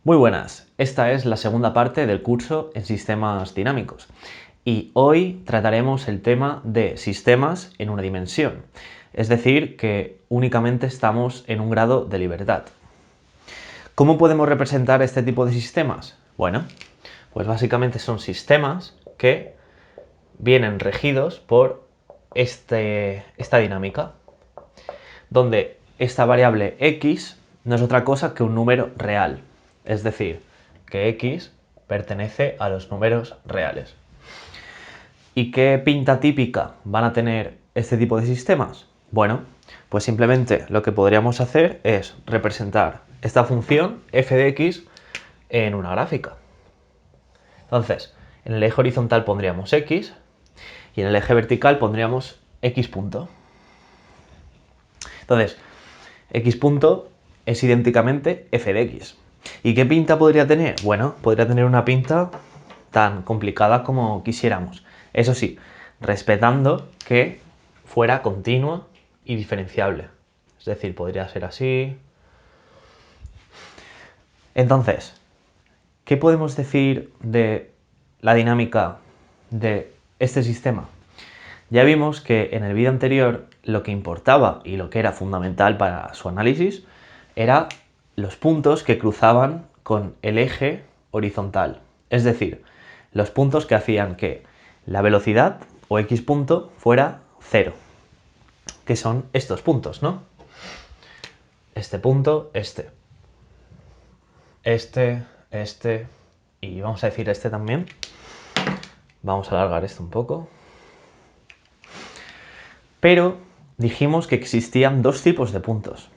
Muy buenas, esta es la segunda parte del curso en sistemas dinámicos y hoy trataremos el tema de sistemas en una dimensión, es decir, que únicamente estamos en un grado de libertad. ¿Cómo podemos representar este tipo de sistemas? Bueno, pues básicamente son sistemas que vienen regidos por esta dinámica, donde esta variable x no es otra cosa que un número real, es decir, que x pertenece a los números reales. ¿Y qué pinta típica van a tener este tipo de sistemas? Bueno, pues simplemente lo que podríamos hacer es representar esta función f de x en una gráfica. Entonces, en el eje horizontal pondríamos x y en el eje vertical pondríamos x punto. Entonces, x punto es idénticamente f de x. ¿Y qué pinta podría tener? Bueno, podría tener una pinta tan complicada como quisiéramos. Eso sí, respetando que fuera continua y diferenciable. Es decir, podría ser así. Entonces, ¿qué podemos decir de la dinámica de este sistema? Ya vimos que en el vídeo anterior lo que importaba y lo que era fundamental para su análisis era los puntos que cruzaban con el eje horizontal. Es decir, los puntos que hacían que la velocidad o x punto fuera 0. Que son estos puntos, ¿no? Este punto, este, y vamos a decir este también. Vamos a alargar esto un poco. Pero dijimos que existían dos tipos de puntos.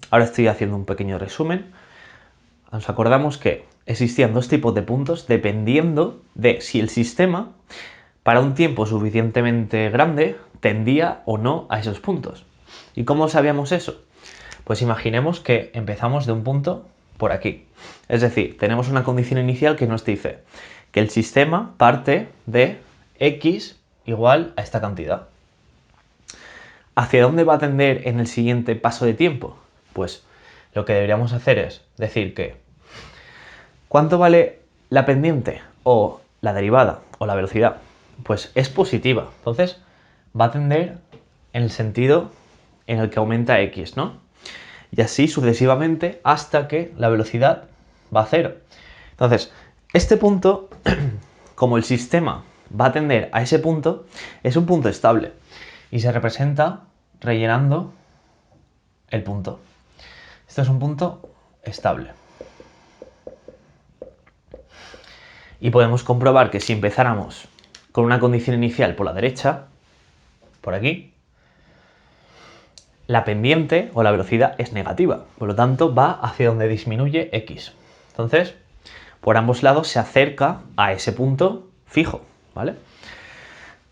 Ahora estoy haciendo un pequeño resumen. Nos acordamos que existían dos tipos de puntos dependiendo de si el sistema, para un tiempo suficientemente grande, tendía o no a esos puntos. ¿Y cómo sabíamos eso? Pues imaginemos que empezamos de un punto por aquí. Es decir, tenemos una condición inicial que nos dice que el sistema parte de x igual a esta cantidad. ¿Hacia dónde va a tender en el siguiente paso de tiempo? Pues lo que deberíamos hacer es decir que ¿cuánto vale la pendiente o la derivada o la velocidad? Pues es positiva. Entonces va a tender en el sentido en el que aumenta x, ¿no? Y así sucesivamente hasta que la velocidad va a 0. Entonces, este punto, como el sistema va a tender a ese punto, es un punto estable y se representa rellenando el punto. Esto es un punto estable. Y podemos comprobar que si empezáramos con una condición inicial por la derecha, por aquí, la pendiente o la velocidad es negativa, por lo tanto va hacia donde disminuye x. Entonces, por ambos lados se acerca a ese punto fijo, ¿vale?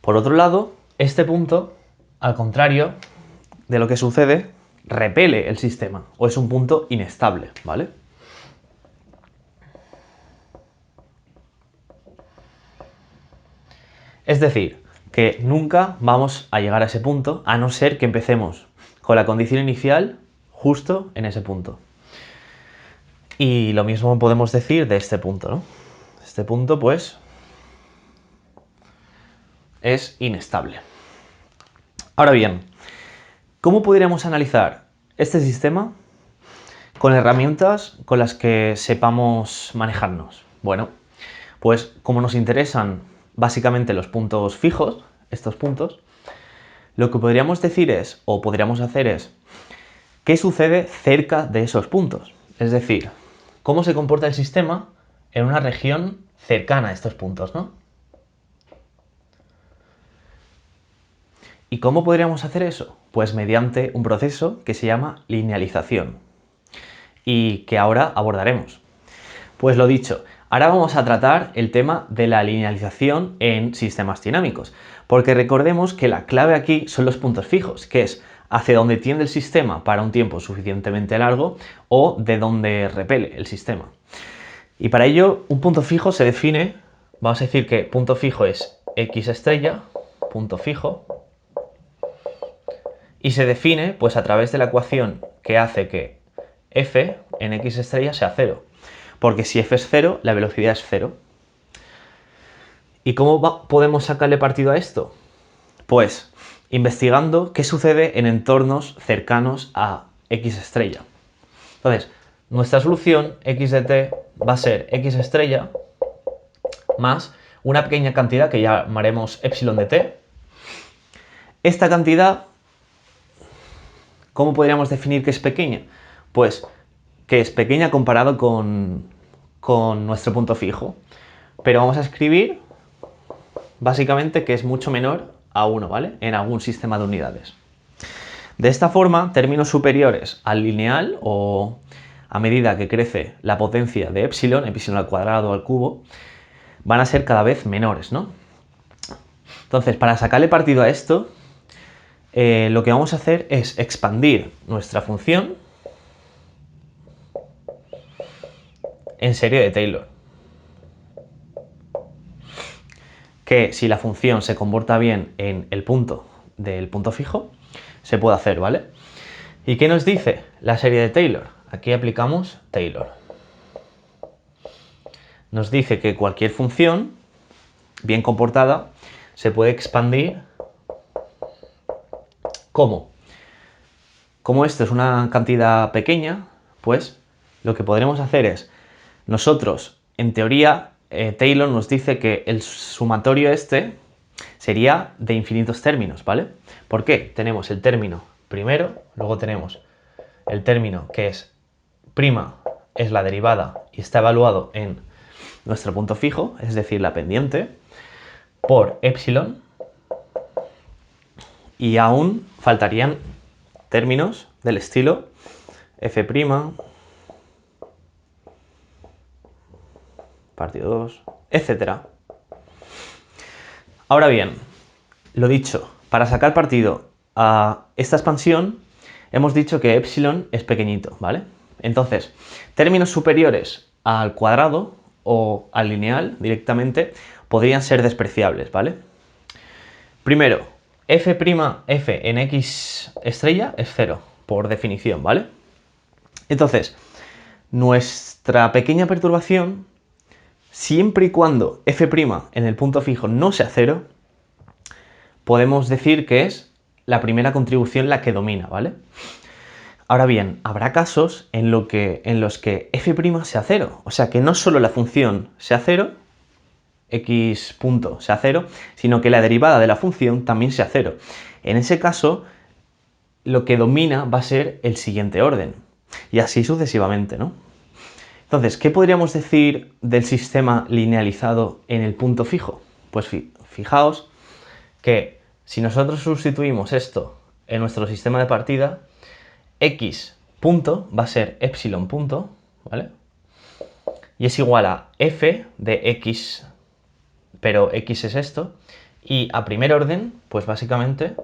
Por otro lado, este punto, al contrario de lo que sucede, repele el sistema o es un punto inestable, ¿vale? Es decir, que nunca vamos a llegar a ese punto a no ser que empecemos con la condición inicial justo en ese punto. Y lo mismo podemos decir de este punto, ¿no? Este punto, pues, es inestable. Ahora bien, ¿cómo podríamos analizar este sistema con herramientas con las que sepamos manejarnos? Bueno, pues como nos interesan básicamente los puntos fijos, estos puntos, lo que podríamos decir es, o podríamos hacer es, ¿qué sucede cerca de esos puntos? Es decir, ¿cómo se comporta el sistema en una región cercana a estos puntos, ¿no? ¿Y cómo podríamos hacer eso? Pues mediante un proceso que se llama linealización y que ahora abordaremos. Pues lo dicho, ahora vamos a tratar el tema de la linealización en sistemas dinámicos, porque recordemos que la clave aquí son los puntos fijos, que es hacia dónde tiende el sistema para un tiempo suficientemente largo o de dónde repele el sistema. Y para ello, un punto fijo se define, vamos a decir que punto fijo es x estrella, punto fijo, y se define pues a través de la ecuación que hace que f en x estrella sea 0. porque si f es 0, la velocidad es 0. ¿Y cómo podemos sacarle partido a esto? Pues investigando qué sucede en entornos cercanos a X estrella. Entonces, nuestra solución x de t va a ser x estrella más una pequeña cantidad que llamaremos epsilon de t. Esta cantidad, ¿cómo podríamos definir que es pequeña? Pues que es pequeña comparado con nuestro punto fijo. Pero vamos a escribir básicamente que es mucho menor a 1, ¿vale? En algún sistema de unidades. De esta forma, términos superiores al lineal o a medida que crece la potencia de epsilon al cuadrado o al cubo, van a ser cada vez menores, ¿no? Entonces, para sacarle partido a esto, lo que vamos a hacer es expandir nuestra función en serie de Taylor. Que si la función se comporta bien en el punto del punto fijo, se puede hacer, ¿vale? ¿Y qué nos dice la serie de Taylor? Aquí aplicamos Taylor. Nos dice que cualquier función bien comportada se puede expandir. ¿Cómo? Como esto es una cantidad pequeña, pues lo que podremos hacer es, nosotros, en teoría, Taylor nos dice que el sumatorio este sería de infinitos términos, ¿vale? ¿Por qué? Tenemos el término primero, luego tenemos el término que es prima, es la derivada y está evaluado en nuestro punto fijo, es decir, la pendiente, por epsilon, y aún faltarían términos del estilo f', partido 2, etc. Ahora bien, lo dicho, para sacar partido a esta expansión, hemos dicho que epsilon es pequeñito, ¿vale? Entonces, términos superiores al cuadrado o al lineal directamente podrían ser despreciables, ¿vale? Primero, f' en x estrella es 0, por definición, ¿vale? Entonces, nuestra pequeña perturbación, siempre y cuando f' en el punto fijo no sea 0, podemos decir que es la primera contribución la que domina, ¿vale? Ahora bien, habrá casos en los que f' sea 0, o sea que no solo la función sea 0, x punto sea 0, sino que la derivada de la función también sea 0. En ese caso, lo que domina va a ser el siguiente orden, y así sucesivamente, ¿no? Entonces, ¿qué podríamos decir del sistema linealizado en el punto fijo? Pues fijaos que si nosotros sustituimos esto en nuestro sistema de partida, x punto va a ser epsilon punto, ¿vale? Y es igual a f de x, pero x es esto, y a primer orden, pues básicamente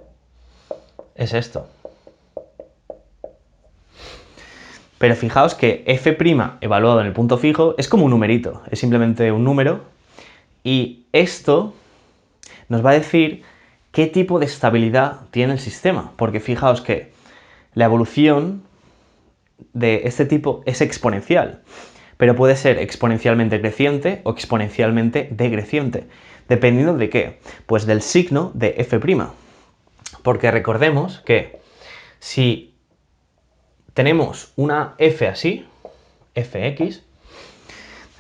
es esto. Pero fijaos que f' evaluado en el punto fijo es como un numerito, es simplemente un número, y esto nos va a decir qué tipo de estabilidad tiene el sistema, porque fijaos que la evolución de este tipo es exponencial, pero puede ser exponencialmente creciente o exponencialmente decreciente. ¿Dependiendo de qué? Pues del signo de f'. Porque recordemos que si tenemos una f así, fx,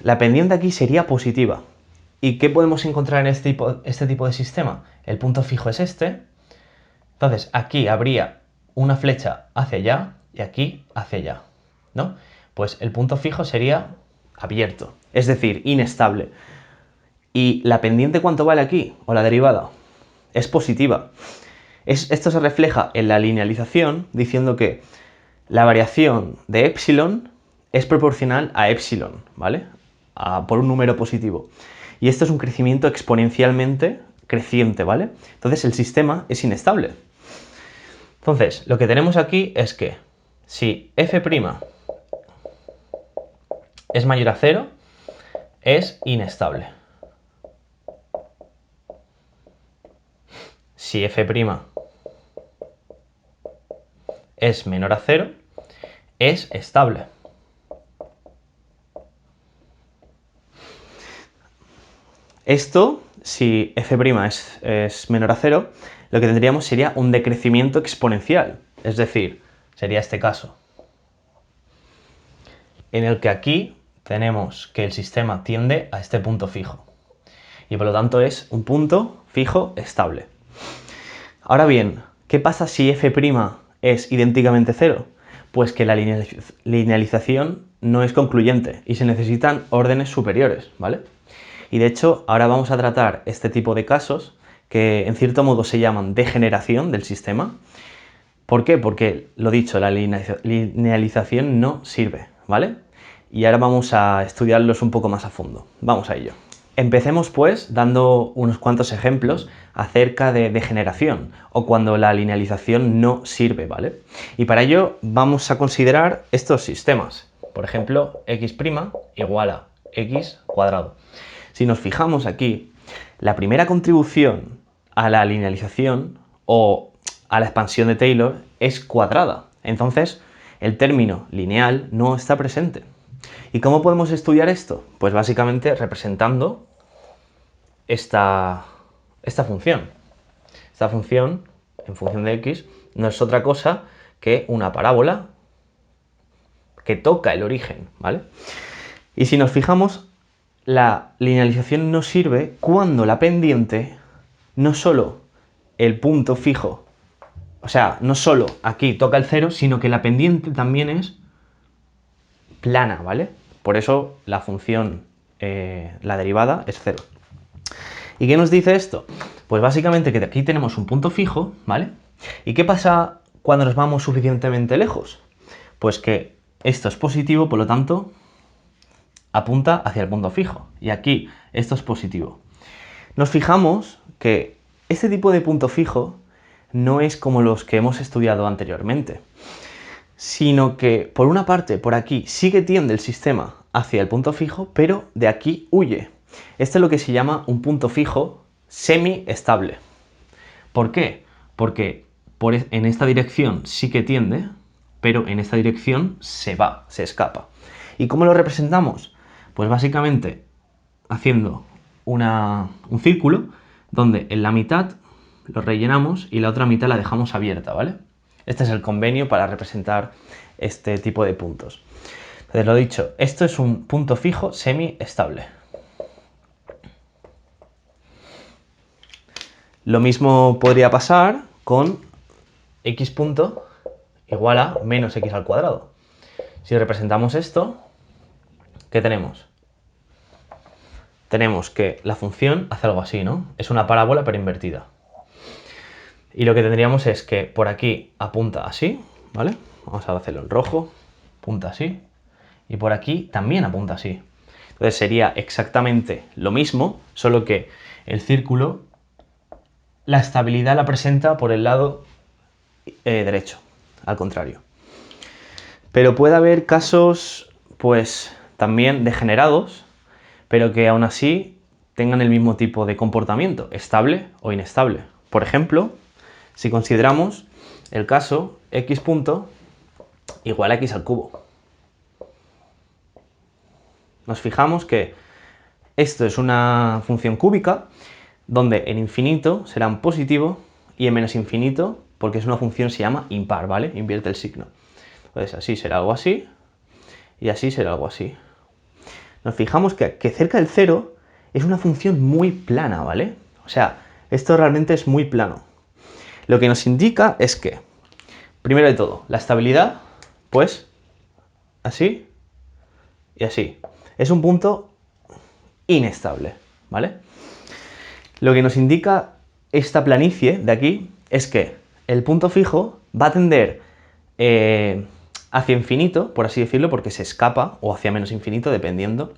la pendiente aquí sería positiva. ¿Y qué podemos encontrar en este tipo de sistema? El punto fijo es este. Entonces aquí habría una flecha hacia allá y aquí hacia allá, ¿no? Pues el punto fijo sería abierto, es decir, inestable. ¿Y la pendiente cuánto vale aquí? ¿O la derivada? Es positiva. Esto se refleja en la linealización diciendo que la variación de epsilon es proporcional a epsilon, ¿vale? Por un número positivo. Y esto es un crecimiento exponencialmente creciente, ¿vale? Entonces el sistema es inestable. Entonces, lo que tenemos aquí es que si f' es mayor a 0, es inestable. Si f' es menor a 0, es estable. Esto, si f' es menor a 0, lo que tendríamos sería un decrecimiento exponencial. Es decir, sería este caso, en el que aquí tenemos que el sistema tiende a este punto fijo. Y por lo tanto es un punto fijo estable. Ahora bien, ¿qué pasa si f' es idénticamente 0? Pues que la linealización no es concluyente y se necesitan órdenes superiores, ¿vale? Y de hecho, ahora vamos a tratar este tipo de casos que en cierto modo se llaman degeneración del sistema. ¿Por qué? Porque, lo dicho, la linealización no sirve, ¿vale? Y ahora vamos a estudiarlos un poco más a fondo. Vamos a ello. Empecemos pues dando unos cuantos ejemplos acerca de degeneración o cuando la linealización no sirve, ¿vale? Y para ello vamos a considerar estos sistemas. Por ejemplo, x' igual a x cuadrado. Si nos fijamos aquí, la primera contribución a la linealización o a la expansión de Taylor es cuadrada. Entonces, el término lineal no está presente. ¿Y cómo podemos estudiar esto? Pues básicamente representando esta función. Esta función, en función de x, no es otra cosa que una parábola que toca el origen, ¿vale? Y si nos fijamos, la linealización no sirve cuando la pendiente no solo el punto fijo, o sea, no solo aquí toca el 0, sino que la pendiente también es plana, ¿vale? Por eso la función, la derivada, es 0. ¿Y qué nos dice esto? Pues básicamente que aquí tenemos un punto fijo, ¿vale? ¿Y qué pasa cuando nos vamos suficientemente lejos? Pues que esto es positivo, por lo tanto, apunta hacia el punto fijo. Y aquí esto es positivo. Nos fijamos que este tipo de punto fijo no es como los que hemos estudiado anteriormente, sino que por una parte, por aquí, sí que tiende el sistema hacia el punto fijo, pero de aquí huye. Esto es lo que se llama un punto fijo semi-estable. ¿Por qué? Porque en esta dirección sí que tiende, pero en esta dirección se va, se escapa. ¿Y cómo lo representamos? Pues básicamente haciendo un círculo donde en la mitad lo rellenamos y la otra mitad la dejamos abierta, ¿vale? Este es el convenio para representar este tipo de puntos. Entonces, lo dicho, esto es un punto fijo semi-estable. Lo mismo podría pasar con x punto igual a menos x al cuadrado. Si representamos esto, ¿qué tenemos? Tenemos que la función hace algo así, ¿no? Es una parábola pero invertida. Y lo que tendríamos es que por aquí apunta así, ¿vale? Vamos a hacerlo en rojo, apunta así. Y por aquí también apunta así. Entonces sería exactamente lo mismo, solo que el círculo, la estabilidad la presenta por el lado derecho, al contrario. Pero puede haber casos, pues, también degenerados, pero que aún así tengan el mismo tipo de comportamiento, estable o inestable. Por ejemplo, si consideramos el caso x punto igual a x al cubo. Nos fijamos que esto es una función cúbica donde en infinito será un positivo y en menos infinito, porque es una función, se llama impar, ¿vale? Invierte el signo. Entonces así será algo así y así será algo así. Nos fijamos que cerca del 0 es una función muy plana, ¿vale? O sea, esto realmente es muy plano. Lo que nos indica es que, primero de todo, la estabilidad, pues, así y así. Es un punto inestable, ¿vale? Lo que nos indica esta planicie de aquí es que el punto fijo va a tender hacia infinito, por así decirlo, porque se escapa, o hacia menos infinito, dependiendo,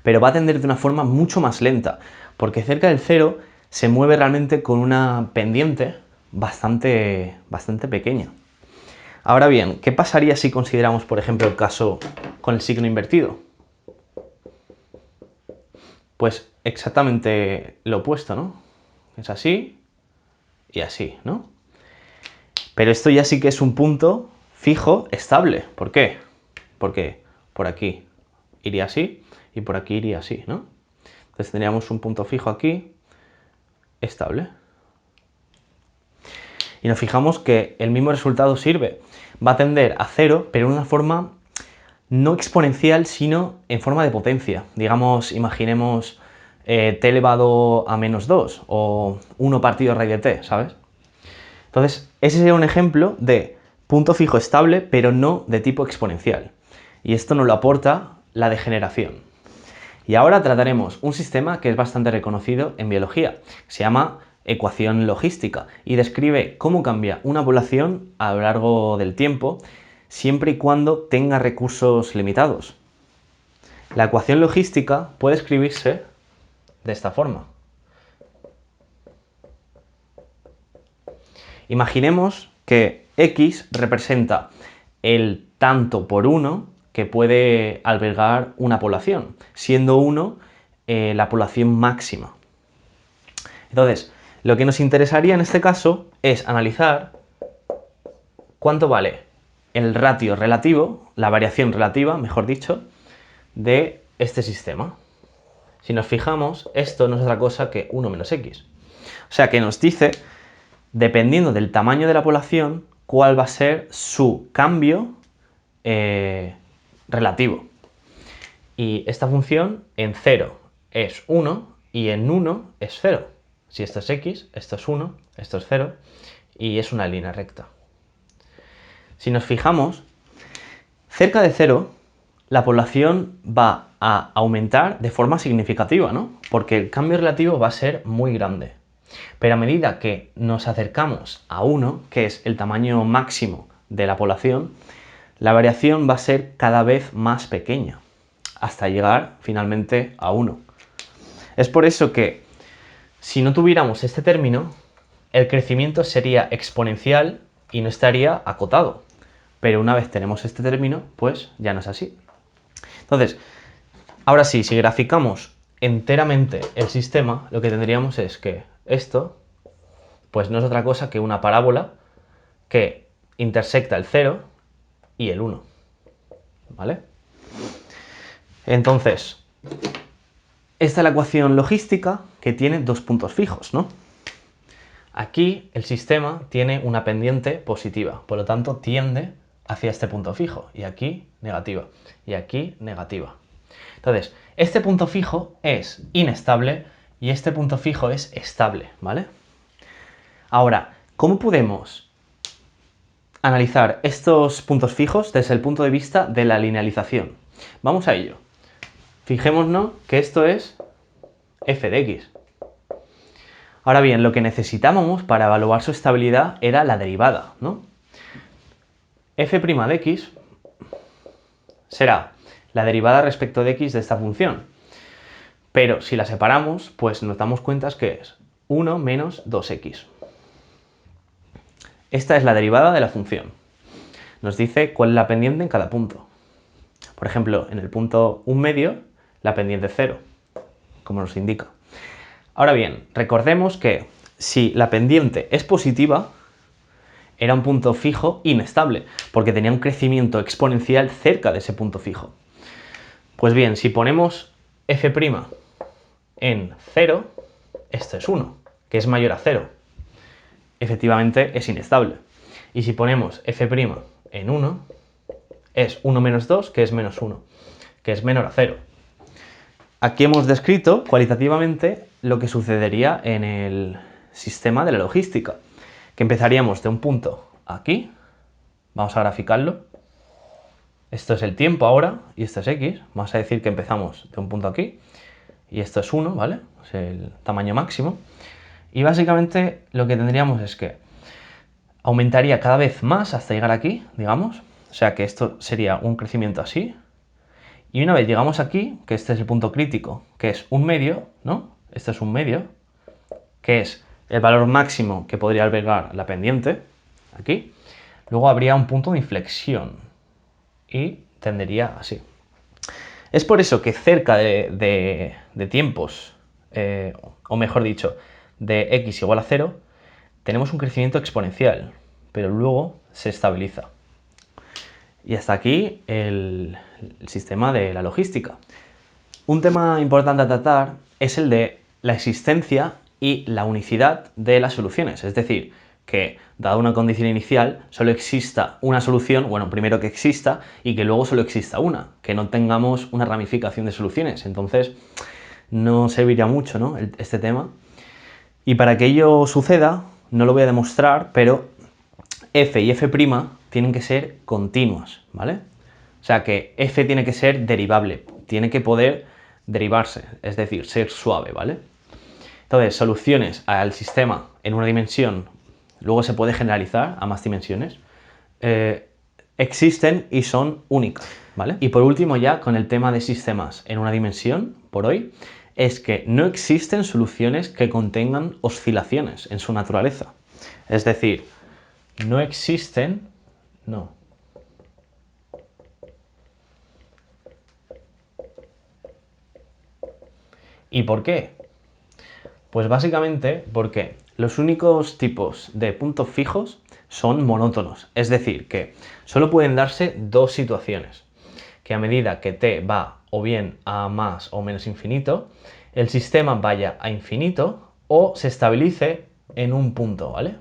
pero va a tender de una forma mucho más lenta, porque cerca del 0 se mueve realmente con una pendiente bastante pequeña. Ahora bien, ¿qué pasaría si consideramos, por ejemplo, el caso con el signo invertido? Pues exactamente lo opuesto, ¿no? Es así y así, ¿no? Pero esto ya sí que es un punto fijo, estable. ¿Por qué? Porque por aquí iría así y por aquí iría así, ¿no? Entonces tendríamos un punto fijo aquí, estable. Y nos fijamos que el mismo resultado sirve. Va a tender a 0, pero de una forma no exponencial, sino en forma de potencia. Digamos, imaginemos t elevado a menos 2 o 1 partido raíz de t, ¿sabes? Entonces, ese sería un ejemplo de punto fijo estable, pero no de tipo exponencial. Y esto nos lo aporta la degeneración. Y ahora trataremos un sistema que es bastante reconocido en biología. Se llama ecuación logística y describe cómo cambia una población a lo largo del tiempo, siempre y cuando tenga recursos limitados. La ecuación logística puede escribirse de esta forma. Imaginemos que x representa el tanto por 1 que puede albergar una población, siendo 1 la población máxima. Entonces, lo que nos interesaría en este caso es analizar cuánto vale el ratio relativo, la variación relativa, mejor dicho, de este sistema. Si nos fijamos, esto no es otra cosa que 1 menos x. O sea que nos dice, dependiendo del tamaño de la población, cuál va a ser su cambio relativo. Y esta función en 0 es 1 y en 1 es 0. Si esto es x, esto es 1, esto es 0 y es una línea recta. Si nos fijamos, cerca de 0 la población va a aumentar de forma significativa, ¿no? Porque el cambio relativo va a ser muy grande. Pero a medida que nos acercamos a 1, que es el tamaño máximo de la población, la variación va a ser cada vez más pequeña, hasta llegar finalmente a 1. Es por eso que, si no tuviéramos este término, el crecimiento sería exponencial y no estaría acotado. Pero una vez tenemos este término, pues ya no es así. Entonces, ahora sí, si graficamos enteramente el sistema, lo que tendríamos es que esto, pues no es otra cosa que una parábola que intersecta el 0 y el 1, ¿vale? Entonces, esta es la ecuación logística que tiene dos puntos fijos, ¿no? Aquí el sistema tiene una pendiente positiva, por lo tanto tiende hacia este punto fijo, y aquí negativa, y aquí negativa. Entonces, este punto fijo es inestable y este punto fijo es estable, ¿vale? Ahora, ¿cómo podemos analizar estos puntos fijos desde el punto de vista de la linealización? Vamos a ello. Fijémonos que esto es f de x. Ahora bien, lo que necesitábamos para evaluar su estabilidad era la derivada, ¿no? f' de x será la derivada respecto de x de esta función. Pero si la separamos, pues nos damos cuenta que es 1 menos 2x. Esta es la derivada de la función. Nos dice cuál es la pendiente en cada punto. Por ejemplo, en el punto 1/2, la pendiente es 0, como nos indica. Ahora bien, recordemos que si la pendiente es positiva, era un punto fijo inestable, porque tenía un crecimiento exponencial cerca de ese punto fijo. Pues bien, si ponemos f' en 0, esto es 1, que es mayor a 0. Efectivamente es inestable. Y si ponemos f' en 1, es 1 menos 2, que es menos 1, que es menor a 0. Aquí hemos descrito cualitativamente lo que sucedería en el sistema de la logística, que empezaríamos de un punto aquí, vamos a graficarlo, esto es el tiempo ahora y esto es x, vamos a decir que empezamos de un punto aquí y esto es 1, ¿vale? Es el tamaño máximo, y básicamente lo que tendríamos es que aumentaría cada vez más hasta llegar aquí, digamos, o sea que esto sería un crecimiento así. Y una vez llegamos aquí, que este es el punto crítico, que es 1/2, ¿no? Esto es 1/2, que es el valor máximo que podría albergar la pendiente, aquí. Luego habría un punto de inflexión y tendería así. Es por eso que cerca de tiempos, o mejor dicho, de x igual a 0, tenemos un crecimiento exponencial, pero luego se estabiliza. Y hasta aquí el sistema de la logística. Un tema importante a tratar es el de la existencia y la unicidad de las soluciones, es decir, que dada una condición inicial solo exista una solución, bueno, primero que exista y que luego solo exista una, que no tengamos una ramificación de soluciones. Entonces no serviría mucho, ¿no?, este tema. Y para que ello suceda, no lo voy a demostrar, pero f y f' tienen que ser continuas, ¿vale? O sea que f tiene que ser derivable, tiene que poder derivarse, es decir, ser suave, ¿vale? Entonces, soluciones al sistema en una dimensión, luego se puede generalizar a más dimensiones, existen y son únicas, ¿vale? Y por último, ya con el tema de sistemas en una dimensión, por hoy, es que no existen soluciones que contengan oscilaciones en su naturaleza. Es decir, no existen, no. ¿Y por qué? Pues básicamente porque los únicos tipos de puntos fijos son monótonos, es decir, que solo pueden darse dos situaciones, que a medida que t va o bien a más o menos infinito, el sistema vaya a infinito o se estabilice en un punto, ¿vale?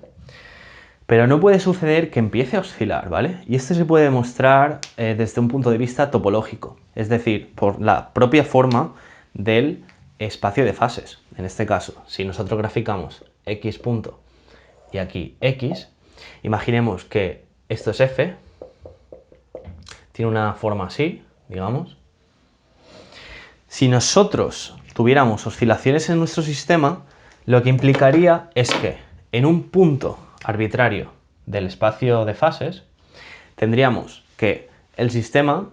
Pero no puede suceder que empiece a oscilar, ¿vale? Y esto se puede demostrar desde un punto de vista topológico, es decir, por la propia forma del espacio de fases. En este caso, si nosotros graficamos x punto y aquí x, imaginemos que esto es f, tiene una forma así, digamos. Si nosotros tuviéramos oscilaciones en nuestro sistema, lo que implicaría es que en un punto arbitrario del espacio de fases, tendríamos que el sistema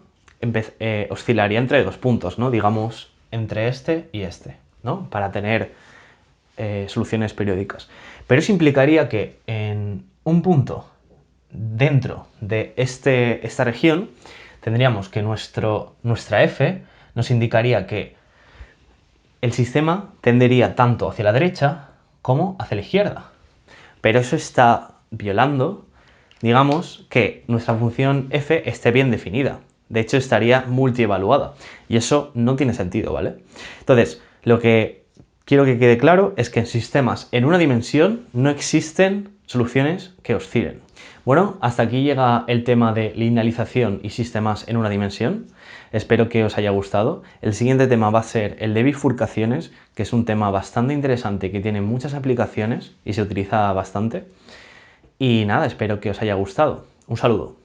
oscilaría entre dos puntos, ¿no? Digamos, entre este y este, ¿no? Para tener soluciones periódicas. Pero eso implicaría que en un punto dentro de esta región tendríamos que nuestra f nos indicaría que el sistema tendería tanto hacia la derecha como hacia la izquierda. Pero eso está violando, digamos, que nuestra función f esté bien definida. De hecho, estaría multievaluada. Y eso no tiene sentido, ¿vale? Entonces, lo que quiero que quede claro es que en sistemas en una dimensión no existen soluciones que oscilen. Bueno, hasta aquí llega el tema de linealización y sistemas en una dimensión. Espero que os haya gustado. El siguiente tema va a ser el de bifurcaciones, que es un tema bastante interesante que tiene muchas aplicaciones y se utiliza bastante. Y nada, espero que os haya gustado. Un saludo.